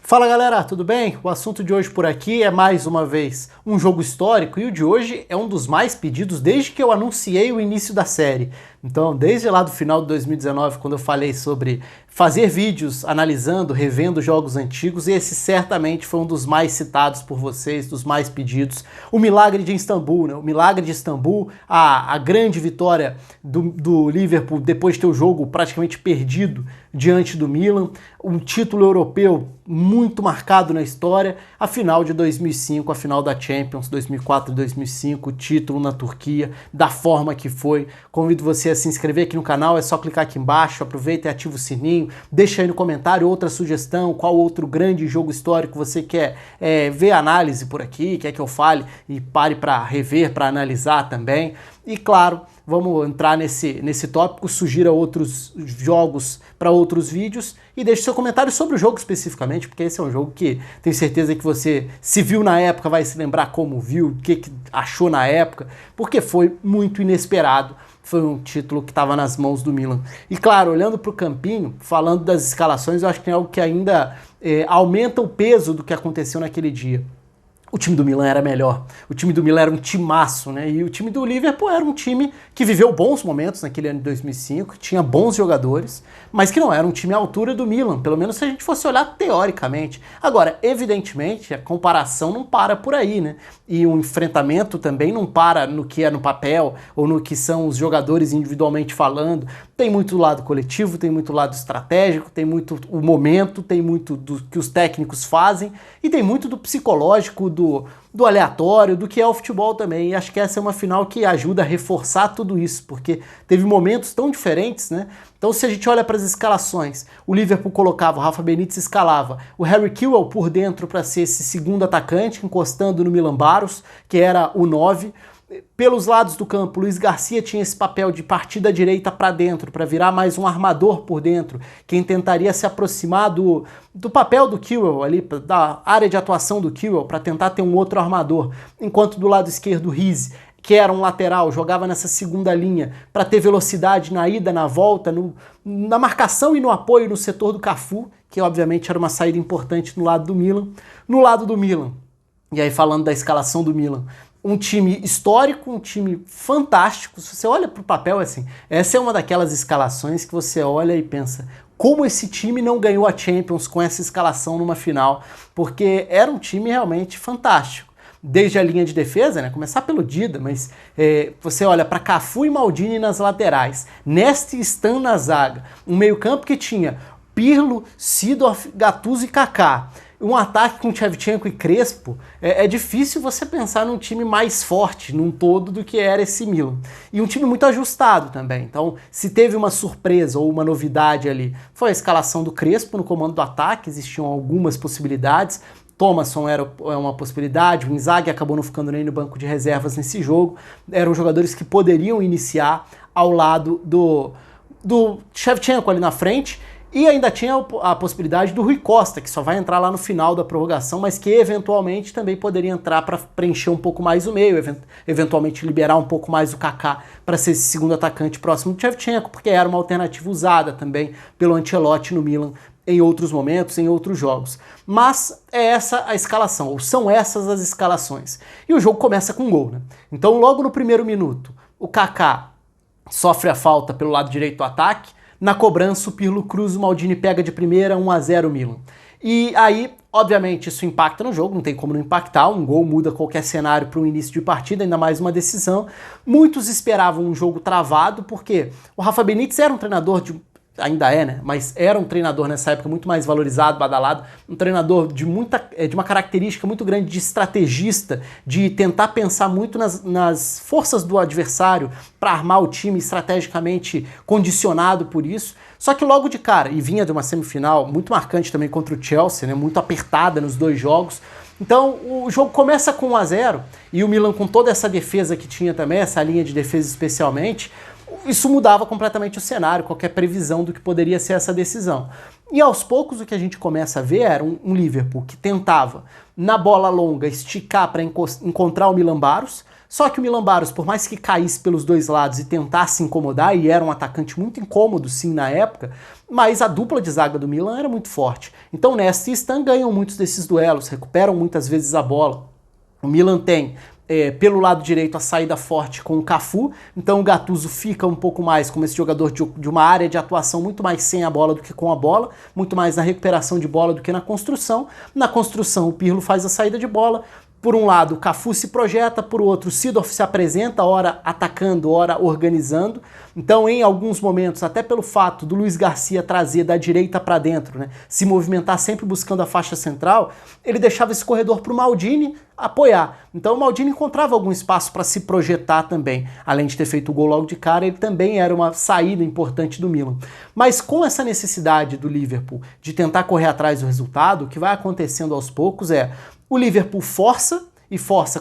Fala galera, tudo bem? O assunto de hoje por aqui é mais uma vez um jogo histórico e o de hoje é um dos mais pedidos desde que eu anunciei o início da série. Então, desde lá do final de 2019, quando eu falei sobre fazer vídeos analisando, revendo jogos antigos, esse certamente foi um dos mais citados por vocês, dos mais pedidos. O Milagre de Istambul, né? O Milagre de Istambul, a grande vitória do Liverpool depois de ter o jogo praticamente perdido diante do Milan, um título europeu muito marcado na história, a final de 2005, a final da Champions 2004 e 2005, o título na Turquia, da forma que foi. Convido você a se inscrever aqui no canal, é só clicar aqui embaixo, aproveita e ativa o sininho, deixa aí no comentário outra sugestão, qual outro grande jogo histórico você quer ver análise por aqui, quer que eu fale e pare para rever, para analisar também. E claro, vamos entrar nesse tópico, sugira outros jogos para outros vídeos e deixe seu comentário sobre o jogo especificamente, porque esse é um jogo que tenho certeza que você, se viu na época, vai se lembrar como viu, o que achou na época, porque foi muito inesperado. Foi um título que estava nas mãos do Milan. E claro, olhando para o campinho, falando das escalações, eu acho que tem algo que ainda aumenta o peso do que aconteceu naquele dia. O time do Milan era melhor, o time do Milan era um timaço, né? E o time do Liverpool era um time que viveu bons momentos naquele ano de 2005, tinha bons jogadores, mas que não era um time à altura do Milan, pelo menos se a gente fosse olhar teoricamente. Agora, evidentemente, a comparação não para por aí, né? E o enfrentamento também não para no que é no papel ou no que são os jogadores individualmente falando. Tem muito lado coletivo, tem muito lado estratégico, tem muito o momento, tem muito do que os técnicos fazem e tem muito do psicológico, do aleatório, do que é o futebol também. E acho que essa é uma final que ajuda a reforçar tudo isso, porque teve momentos tão diferentes, né? Então se a gente olha para as escalações, o Liverpool colocava, o Rafa Benítez escalava o Harry Kewell por dentro para ser esse segundo atacante, encostando no Milan Baros, que era o 9. Pelos lados do campo, Luiz Garcia tinha esse papel de partir da direita para dentro, para virar mais um armador por dentro, quem tentaria se aproximar do papel do Kewell ali, da área de atuação do Kewell, para tentar ter um outro armador, enquanto do lado esquerdo, Rize, que era um lateral, jogava nessa segunda linha para ter velocidade na ida, na volta, na marcação e no apoio no setor do Cafu, que obviamente era uma saída importante no lado do Milan. No lado do Milan, e aí falando da escalação do Milan, um time histórico, um time fantástico. Se você olha para o papel, assim, essa é uma daquelas escalações que você olha e pensa, como esse time não ganhou a Champions com essa escalação numa final? Porque era um time realmente fantástico. Desde a linha de defesa, né? Começar pelo Dida, mas você olha para Cafu e Maldini nas laterais, Nesta e Stan na zaga, um meio-campo que tinha Pirlo, Seedorf, Gattuso e Kaká. Um ataque com Shevchenko e Crespo, é difícil você pensar num time mais forte num todo do que era esse Milan. E um time muito ajustado também. Então, se teve uma surpresa ou uma novidade ali, foi a escalação do Crespo no comando do ataque, existiam algumas possibilidades. Thomasson era uma possibilidade, o Inzaghi acabou não ficando nem no banco de reservas nesse jogo. Eram jogadores que poderiam iniciar ao lado do Shevchenko ali na frente. E ainda tinha a possibilidade do Rui Costa, que só vai entrar lá no final da prorrogação, mas que eventualmente também poderia entrar para preencher um pouco mais o meio, eventualmente liberar um pouco mais o Kaká para ser esse segundo atacante próximo do Shevchenko, porque era uma alternativa usada também pelo Ancelotti no Milan em outros momentos, em outros jogos. Mas é essa a escalação, ou são essas as escalações. E o jogo começa com um gol, né? Então logo no primeiro minuto, o Kaká sofre a falta pelo lado direito do ataque. Na cobrança, o Pirlo cruza, o Maldini pega de primeira, 1-0 Milan. E aí, obviamente, isso impacta no jogo, não tem como não impactar, um gol muda qualquer cenário para um início de partida, ainda mais uma decisão. Muitos esperavam um jogo travado, porque o Rafa Benítez era um treinador ainda é, né? Mas era um treinador nessa época muito mais valorizado, badalado, um treinador de uma característica muito grande de estrategista, de tentar pensar muito nas forças do adversário para armar o time estrategicamente condicionado por isso. Só que logo de cara, e vinha de uma semifinal muito marcante também contra o Chelsea, né? Muito apertada nos dois jogos. Então o jogo começa com 1-0 e o Milan com toda essa defesa que tinha também, essa linha de defesa especialmente, isso mudava completamente o cenário, qualquer previsão do que poderia ser essa decisão. E aos poucos o que a gente começa a ver era um Liverpool que tentava, na bola longa, esticar para encontrar o Milan Baros, só que o Milan Baros, por mais que caísse pelos dois lados e tentasse incomodar, e era um atacante muito incômodo sim na época, mas a dupla de zaga do Milan era muito forte. Então Nesta e Stan ganham muitos desses duelos, recuperam muitas vezes a bola. O Milan tem pelo lado direito a saída forte com o Cafu, então o Gattuso fica um pouco mais como esse jogador de uma área de atuação muito mais sem a bola do que com a bola, muito mais na recuperação de bola do que na construção. Na construção o Pirlo faz a saída de bola. Por um lado, o Cafu se projeta, por outro, o Seedorf se apresenta, ora atacando, ora organizando. Então, em alguns momentos, até pelo fato do Luiz Garcia trazer da direita para dentro, né, se movimentar sempre buscando a faixa central, ele deixava esse corredor para o Maldini apoiar. Então, o Maldini encontrava algum espaço para se projetar também. Além de ter feito o gol logo de cara, ele também era uma saída importante do Milan. Mas com essa necessidade do Liverpool de tentar correr atrás do resultado, o que vai acontecendo aos poucos é o Liverpool força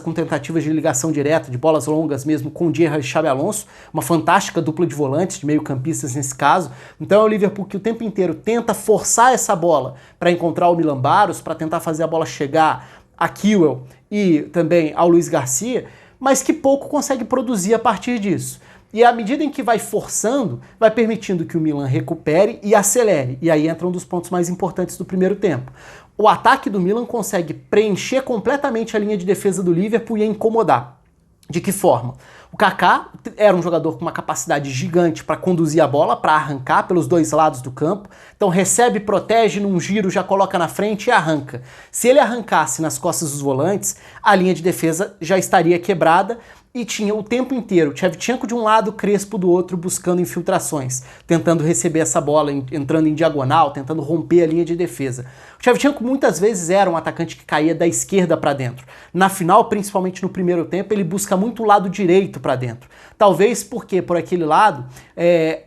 com tentativas de ligação direta, de bolas longas mesmo, com Gerrard e Xabi Alonso, uma fantástica dupla de volantes, de meio-campistas nesse caso. Então é o Liverpool que o tempo inteiro tenta forçar essa bola para encontrar o Milan Baros, para tentar fazer a bola chegar a Chilwell e também ao Luiz Garcia, mas que pouco consegue produzir a partir disso. E à medida em que vai forçando, vai permitindo que o Milan recupere e acelere. E aí entra um dos pontos mais importantes do primeiro tempo. O ataque do Milan consegue preencher completamente a linha de defesa do Liverpool e incomodar. De que forma? O Kaká era um jogador com uma capacidade gigante para conduzir a bola, para arrancar pelos dois lados do campo. Então recebe, protege, num giro já coloca na frente e arranca. Se ele arrancasse nas costas dos volantes, a linha de defesa já estaria quebrada e tinha o tempo inteiro Shevchenko de um lado, Crespo do outro, buscando infiltrações, tentando receber essa bola, entrando em diagonal, tentando romper a linha de defesa. O Shevchenko muitas vezes era um atacante que caía da esquerda para dentro. Na final, principalmente no primeiro tempo, ele busca muito o lado direito para dentro. Talvez porque por aquele lado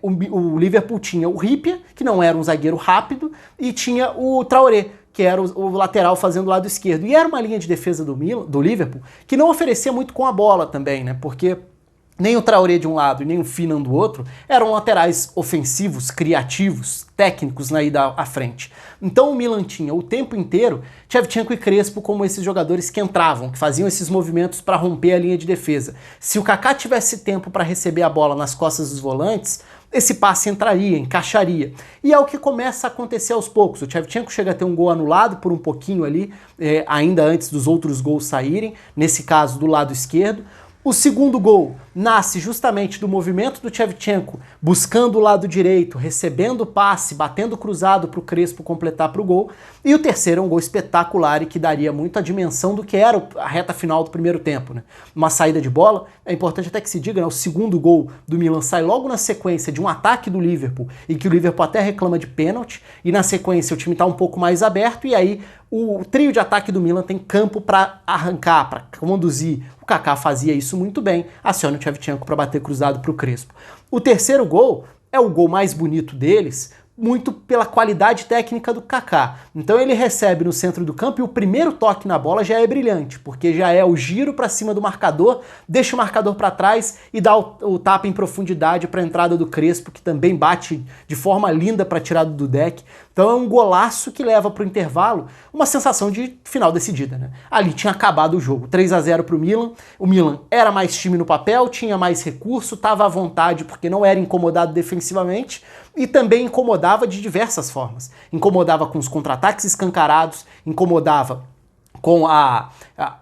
o Liverpool tinha o Hyypiä, que não era um zagueiro rápido, e tinha o Traoré, que era o lateral fazendo o lado esquerdo. E era uma linha de defesa do Liverpool que não oferecia muito com a bola também, né? Porque nem o Traoré de um lado e nem o Finan do outro eram laterais ofensivos, criativos, técnicos na ida à frente. Então o Milan tinha o tempo inteiro Shevchenko e Crespo como esses jogadores que entravam, que faziam esses movimentos para romper a linha de defesa. Se o Kaká tivesse tempo para receber a bola nas costas dos volantes, esse passe entraria, encaixaria. E é o que começa a acontecer aos poucos. O Shevchenko chega a ter um gol anulado por um pouquinho ali, ainda antes dos outros gols saírem, nesse caso do lado esquerdo. O segundo gol nasce justamente do movimento do Shevchenko, buscando o lado direito, recebendo o passe, batendo cruzado para o Crespo completar para o gol. E o terceiro é um gol espetacular e que daria muito a dimensão do que era a reta final do primeiro tempo, né? Uma saída de bola, é importante até que se diga, né? O segundo gol do Milan sai logo na sequência de um ataque do Liverpool, e que o Liverpool até reclama de pênalti, e na sequência o time está um pouco mais aberto, e aí o trio de ataque do Milan tem campo para arrancar, para conduzir. O Kaká fazia isso muito bem, aciona o Shevchenko para bater cruzado para o Crespo. O terceiro gol é o gol mais bonito deles, muito pela qualidade técnica do Kaká. Então ele recebe no centro do campo e o primeiro toque na bola já é brilhante, porque já é o giro para cima do marcador, deixa o marcador para trás e dá o tapa em profundidade para a entrada do Crespo, que também bate de forma linda para tirar do deck. Então é um golaço que leva para o intervalo uma sensação de final decidida, né? Ali tinha acabado o jogo, 3-0 para o Milan. O Milan era mais time no papel, tinha mais recurso, estava à vontade porque não era incomodado defensivamente e também incomodava de diversas formas. Incomodava com os contra-ataques escancarados, incomodava com a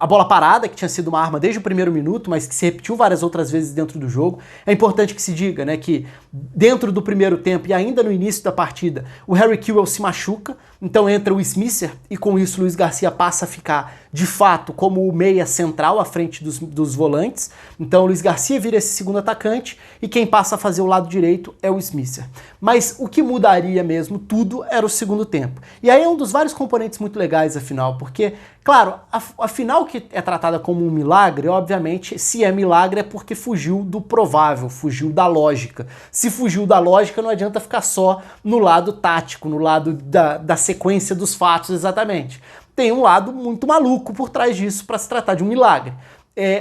bola parada, que tinha sido uma arma desde o primeiro minuto, mas que se repetiu várias outras vezes dentro do jogo. É importante que se diga, né, que dentro do primeiro tempo e ainda no início da partida, o Harry Kewell se machuca, então entra o Smisser e com isso o Luiz Garcia passa a ficar, de fato, como o meia central à frente dos volantes. Então o Luiz Garcia vira esse segundo atacante e quem passa a fazer o lado direito é o Smisser. Mas o que mudaria mesmo tudo era o segundo tempo. E aí é um dos vários componentes muito legais, afinal, porque, claro, a final que é tratada como um milagre, obviamente, se é milagre é porque fugiu do provável, fugiu da lógica. Se fugiu da lógica, não adianta ficar só no lado tático, no lado da sequência dos fatos exatamente. Tem um lado muito maluco por trás disso para se tratar de um milagre.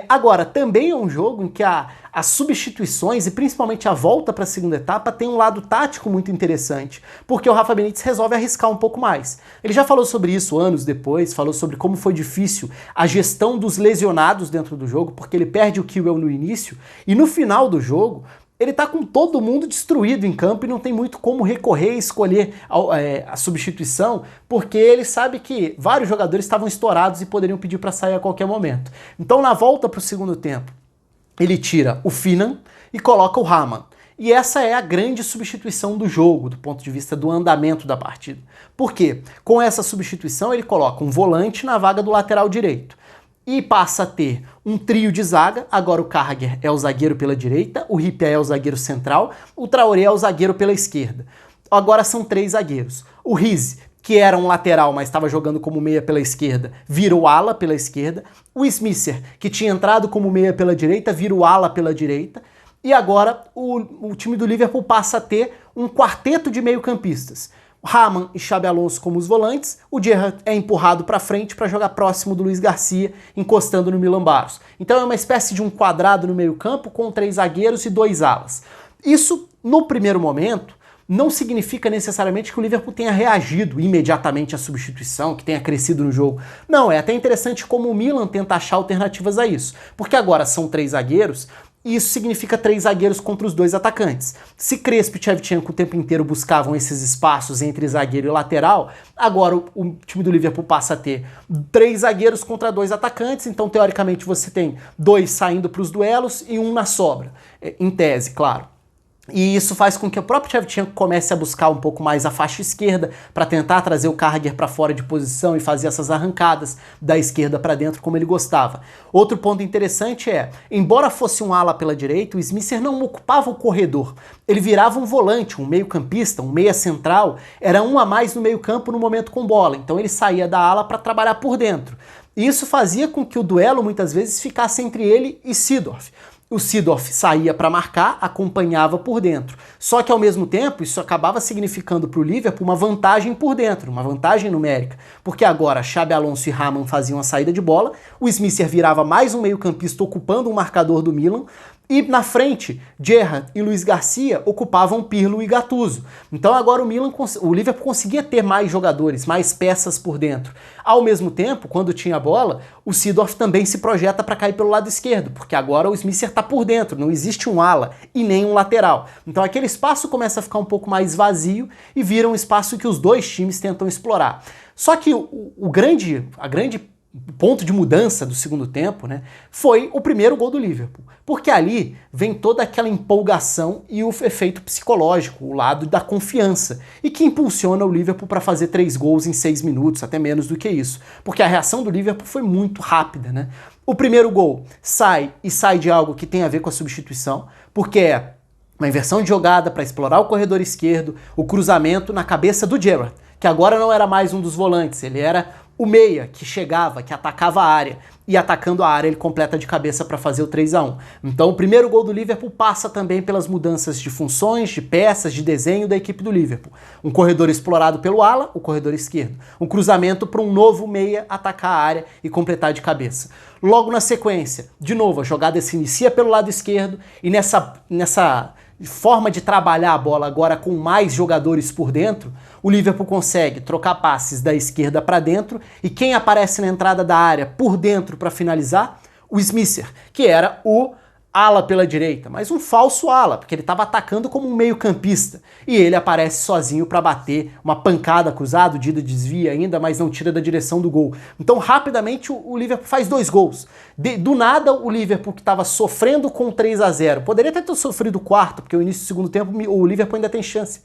Agora, também é um jogo em que as substituições e principalmente a volta para a segunda etapa tem um lado tático muito interessante, porque o Rafa Benítez resolve arriscar um pouco mais. Ele já falou sobre isso anos depois, falou sobre como foi difícil a gestão dos lesionados dentro do jogo, porque ele perde o Kewell no início e no final do jogo ele tá com todo mundo destruído em campo e não tem muito como recorrer e escolher a substituição, porque ele sabe que vários jogadores estavam estourados e poderiam pedir para sair a qualquer momento. Então, na volta para o segundo tempo, ele tira o Finan e coloca o Hamann. E essa é a grande substituição do jogo, do ponto de vista do andamento da partida. Por quê? Com essa substituição, ele coloca um volante na vaga do lateral direito. E passa a ter um trio de zaga. Agora o Carragher é o zagueiro pela direita, o Ripia é o zagueiro central, o Traoré é o zagueiro pela esquerda. Agora são 3 zagueiros. O Rize, que era um lateral, mas estava jogando como meia pela esquerda, vira o ala pela esquerda. O Smisser, que tinha entrado como meia pela direita, vira o ala pela direita. E agora o time do Liverpool passa a ter um quarteto de meio-campistas. Hamann e Xabi Alonso como os volantes, o Gerrard é empurrado para frente para jogar próximo do Luiz Garcia, encostando no Milan Baros. Então é uma espécie de um quadrado no meio-campo com 3 zagueiros e 2 alas. Isso, no primeiro momento, não significa necessariamente que o Liverpool tenha reagido imediatamente à substituição, que tenha crescido no jogo. Não, é até interessante como o Milan tenta achar alternativas a isso, porque agora são 3 zagueiros, e isso significa 3 zagueiros contra os 2 atacantes. Se Crespo e Shevchenko o tempo inteiro buscavam esses espaços entre zagueiro e lateral, agora o time do Liverpool passa a ter 3 zagueiros contra 2 atacantes, então teoricamente você tem 2 saindo para os duelos e 1 na sobra, em tese, claro. E isso faz com que o próprio Shevchenko comece a buscar um pouco mais a faixa esquerda para tentar trazer o Carragher para fora de posição e fazer essas arrancadas da esquerda para dentro como ele gostava. Outro ponto interessante é, embora fosse um ala pela direita, o Smisser não ocupava o corredor. Ele virava um volante, um meio-campista, um meia central, era um a mais no meio-campo no momento com bola. Então ele saía da ala para trabalhar por dentro. E isso fazia com que o duelo muitas vezes ficasse entre ele e Seedorf. O Seedorf saía para marcar, acompanhava por dentro. Só que ao mesmo tempo isso acabava significando para o Liverpool uma vantagem por dentro, uma vantagem numérica. Porque agora Xabi Alonso e Hamann faziam a saída de bola, o Smisser virava mais um meio-campista ocupando um marcador do Milan, e na frente, Gerrard e Luiz Garcia ocupavam Pirlo e Gattuso. Então agora o Liverpool conseguia ter mais jogadores, mais peças por dentro. Ao mesmo tempo, quando tinha a bola, o Seedorf também se projeta para cair pelo lado esquerdo, porque agora o Smisser está por dentro, não existe um ala e nem um lateral. Então aquele espaço começa a ficar um pouco mais vazio e vira um espaço que os 2 times tentam explorar. Só que a grande ponto de mudança do segundo tempo, né, foi o primeiro gol do Liverpool. Porque ali vem toda aquela empolgação e o efeito psicológico, o lado da confiança, e que impulsiona o Liverpool para fazer 3 gols em 6 minutos, até menos do que isso. Porque a reação do Liverpool foi muito rápida, né? O primeiro gol sai de algo que tem a ver com a substituição, porque é uma inversão de jogada para explorar o corredor esquerdo, o cruzamento na cabeça do Gerrard, que agora não era mais um dos volantes, ele era o meia que chegava, que atacava a área, e atacando a área ele completa de cabeça para fazer o 3-1. Então o primeiro gol do Liverpool passa também pelas mudanças de funções, de peças, de desenho da equipe do Liverpool. Um corredor explorado pelo ala, o corredor esquerdo. Um cruzamento para um novo meia atacar a área e completar de cabeça. Logo na sequência, de novo, a jogada se inicia pelo lado esquerdo e nessa forma de trabalhar a bola agora com mais jogadores por dentro, o Liverpool consegue trocar passes da esquerda para dentro e quem aparece na entrada da área por dentro para finalizar? O Smisser, que era o ala pela direita, mas um falso ala, porque ele estava atacando como um meio-campista. E ele aparece sozinho para bater uma pancada cruzada, o Dida desvia ainda, mas não tira da direção do gol. Então, rapidamente, o Liverpool faz 2 gols. Do nada, o Liverpool, que estava sofrendo com 3-0, poderia até ter sofrido o quarto, porque no início do segundo tempo o Liverpool ainda tem chance.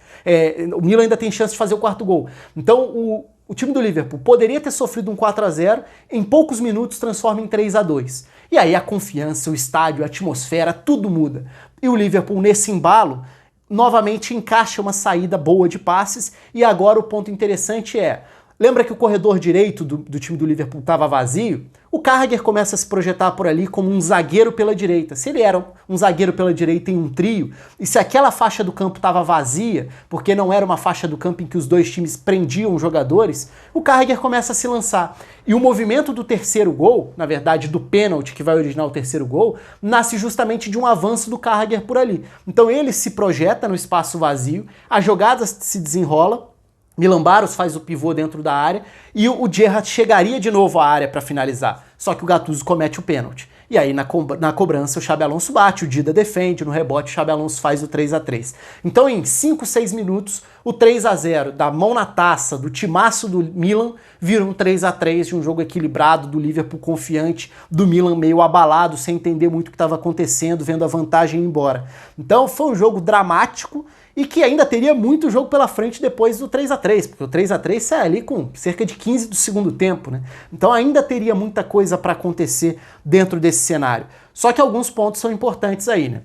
O Milan ainda tem chance de fazer o 4º gol. Então, o time do Liverpool poderia ter sofrido um 4-0, em poucos minutos transforma em 3-2. E aí a confiança, o estádio, a atmosfera, tudo muda. E o Liverpool, nesse embalo, novamente encaixa uma saída boa de passes. E agora o ponto interessante é, lembra que o corredor direito do time do Liverpool estava vazio? O Carragher começa a se projetar por ali como um zagueiro pela direita. Se ele era um zagueiro pela direita em um trio, e se aquela faixa do campo estava vazia, porque não era uma faixa do campo em que os 2 times prendiam jogadores, o Carragher começa a se lançar. E o movimento do 3º gol, na verdade do pênalti que vai originar o 3º gol, nasce justamente de um avanço do Carragher por ali. Então ele se projeta no espaço vazio, a jogada se desenrola, Milan Baros faz o pivô dentro da área e o Gerrard chegaria de novo à área para finalizar, só que o Gattuso comete o pênalti. e aí na cobrança o Xabi Alonso bate, o Dida defende, no rebote o Xabi Alonso faz o 3-3. Então em 5, 6 minutos, o 3-0 da mão na taça, do timaço do Milan, vira um 3-3 de um jogo equilibrado, do Liverpool confiante, do Milan meio abalado, sem entender muito o que estava acontecendo, vendo a vantagem ir embora. Então foi um jogo dramático, e que ainda teria muito jogo pela frente depois do 3-3, porque o 3-3 sai ali com cerca de 15 do segundo tempo, né? Então ainda teria muita coisa para acontecer dentro desse cenário. Só que alguns pontos são importantes aí, né?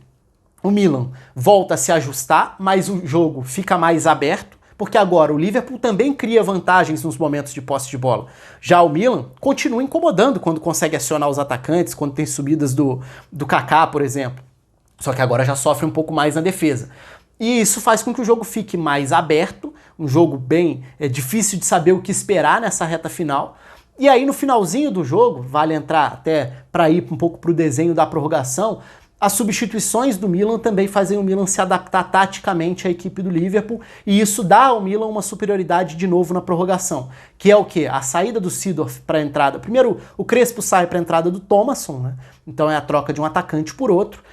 O Milan volta a se ajustar, mas o jogo fica mais aberto, porque agora o Liverpool também cria vantagens nos momentos de posse de bola. Já o Milan continua incomodando quando consegue acionar os atacantes, quando tem subidas do Kaká, por exemplo. Só que agora já sofre um pouco mais na defesa. E isso faz com que o jogo fique mais aberto, um jogo bem difícil de saber o que esperar nessa reta final. E aí no finalzinho do jogo, vale entrar até para ir um pouco para o desenho da prorrogação, as substituições do Milan também fazem o Milan se adaptar taticamente à equipe do Liverpool, e isso dá ao Milan uma superioridade de novo na prorrogação, que é o quê? A saída do Seedorf para a entrada. Primeiro, o Crespo sai para a entrada do Thomasson, né? Então é a troca de um atacante por outro.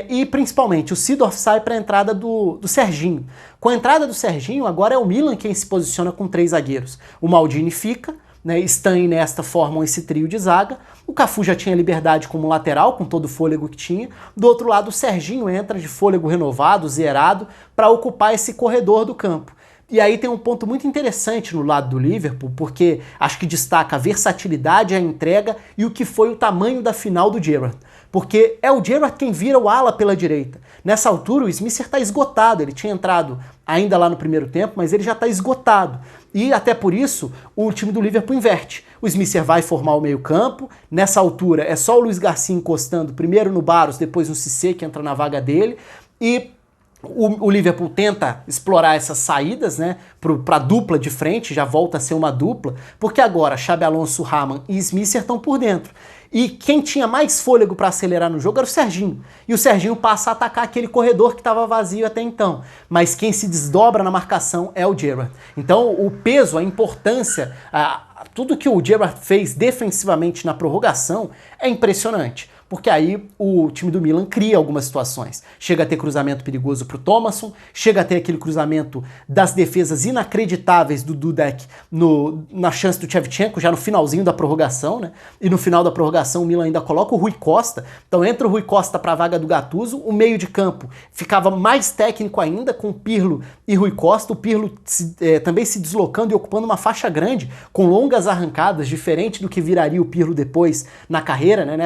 E principalmente o Seedorf sai para a entrada do Serginho. Com a entrada do Serginho, agora é o Milan quem se posiciona com 3 zagueiros. O Maldini fica, né, Stan e Nesta formam esse trio de zaga. O Cafu já tinha liberdade como lateral, com todo o fôlego que tinha. Do outro lado, o Serginho entra de fôlego renovado, zerado, para ocupar esse corredor do campo. E aí tem um ponto muito interessante no lado do Liverpool, porque acho que destaca a versatilidade, a entrega e o que foi o tamanho da final do Gerrard. Porque é o Gerrard quem vira o ala pela direita. Nessa altura o Smith está esgotado, ele tinha entrado ainda lá no primeiro tempo, mas ele já está esgotado. E até por isso o time do Liverpool inverte. O Smith vai formar o meio campo, nessa altura é só o Luiz Garcia encostando primeiro no Barros, depois no Cissé, que entra na vaga dele, e o Liverpool tenta explorar essas saídas, né, para a dupla de frente, já volta a ser uma dupla, porque agora Xabi Alonso, Rahman e Smith estão por dentro. E quem tinha mais fôlego para acelerar no jogo era o Serginho. E o Serginho passa a atacar aquele corredor que estava vazio até então. Mas quem se desdobra na marcação é o Gerrard. Então o peso, a importância, tudo que o Gerrard fez defensivamente na prorrogação é impressionante. Porque aí o time do Milan cria algumas situações. Chega a ter cruzamento perigoso pro Thomasson, chega a ter aquele cruzamento das defesas inacreditáveis do Dudek na chance do Shevchenko, já no finalzinho da prorrogação, né? E no final da prorrogação o Milan ainda coloca o Rui Costa. Então entra o Rui Costa para a vaga do Gattuso, o meio de campo ficava mais técnico ainda com Pirlo e Rui Costa, o Pirlo também se deslocando e ocupando uma faixa grande, com longas arrancadas, diferente do que viraria o Pirlo depois na carreira, né?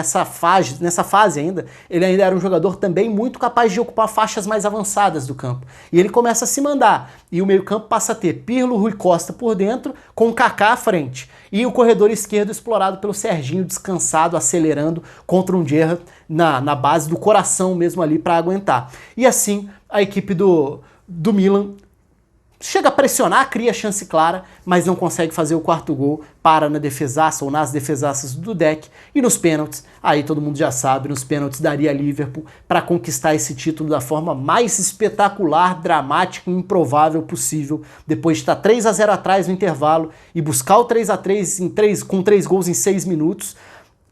Nessa fase ainda, ele ainda era um jogador também muito capaz de ocupar faixas mais avançadas do campo. E ele começa a se mandar. E o meio-campo passa a ter Pirlo, Rui Costa por dentro, com o Kaká à frente. E o corredor esquerdo explorado pelo Serginho, descansado, acelerando contra um Gerrard na base do coração mesmo ali para aguentar. E assim, a equipe do Milan chega a pressionar, cria chance clara, mas não consegue fazer o quarto gol, para na defesaça ou nas defesaças do Dudek, e nos pênaltis, aí todo mundo já sabe, nos pênaltis daria Liverpool para conquistar esse título da forma mais espetacular, dramática e improvável possível, depois de estar 3-0 atrás no intervalo e buscar o 3-3 com 3 gols em 6 minutos,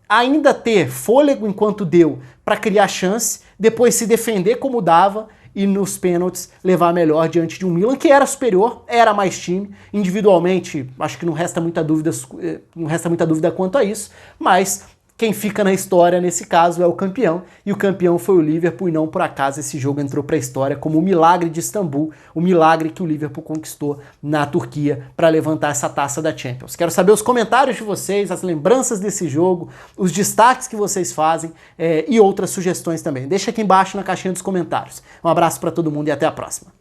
ainda ter fôlego enquanto deu para criar chance, depois se defender como dava, e nos pênaltis levar melhor diante de um Milan que era superior, era mais time. Individualmente, acho que não resta muita dúvida quanto a isso, mas quem fica na história nesse caso é o campeão, e o campeão foi o Liverpool, e não por acaso esse jogo entrou para a história como o milagre de Istambul, o milagre que o Liverpool conquistou na Turquia para levantar essa taça da Champions. Quero saber os comentários de vocês, as lembranças desse jogo, os destaques que vocês fazem e outras sugestões também. Deixa aqui embaixo na caixinha dos comentários. Um abraço para todo mundo e até a próxima.